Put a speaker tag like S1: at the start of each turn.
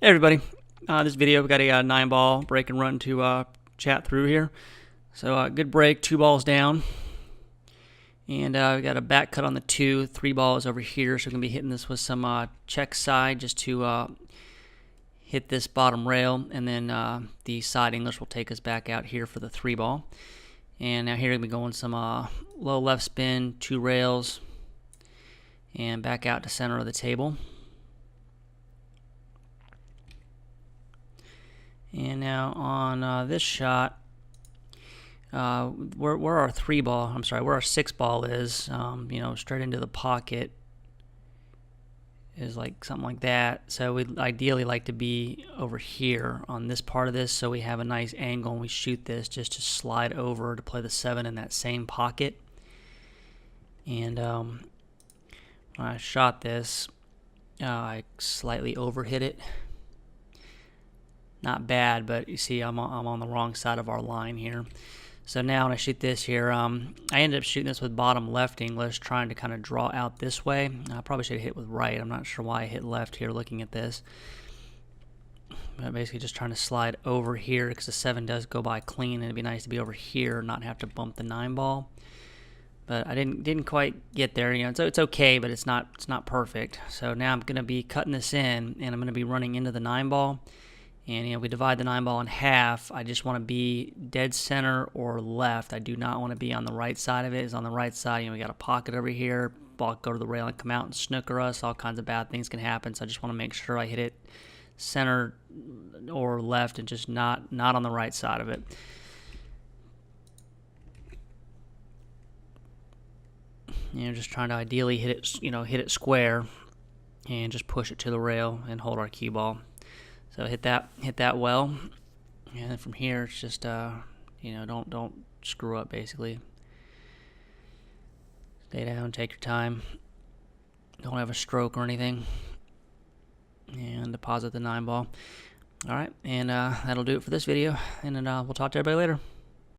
S1: Hey everybody, this video we got a 9-ball break and run to chat through here. So good break, 2 balls down, and we got a back cut on the 2, 3 balls over here. So we're gonna be hitting this with some check side just to hit this bottom rail, and then the side English will take us back out here for the 3 ball. And now here we're gonna be going some low left spin, 2 rails, and back out to center of the table. And now on this shot, where our 3 ball, where our 6 ball is, straight into the pocket is like something like that. So we'd ideally like to be over here on this part of this, so we have a nice angle and we shoot this just to slide over to play the 7 in that same pocket. And when I shot this, I slightly overhit it. Not bad, but you see I'm on the wrong side of our line here. So now when I shoot this here, I ended up shooting this with bottom left English, trying to kind of draw out this way. I probably should have hit with right. I'm not sure why I hit left here looking at this. But basically just trying to slide over here because the 7 does go by clean, and it'd be nice to be over here, not have to bump the 9 ball. But I didn't quite get there. It's okay, but it's not perfect. So now I'm gonna be cutting this in, and I'm gonna be running into the 9 ball. And we divide the 9 ball in half. I just want to be dead center or left. I do not want to be on the right side of it. It's on the right side. We got a pocket over here. Ball go to the rail and come out and snooker us. All kinds of bad things can happen. So I just want to make sure I hit it center or left and just not on the right side of it. Just trying to ideally hit it, hit it square and just push it to the rail and hold our cue ball. So hit that well, and then from here it's just don't screw up basically. Stay down, take your time, don't have a stroke or anything, and deposit the 9 ball. All right, and that'll do it for this video, and then we'll talk to everybody later.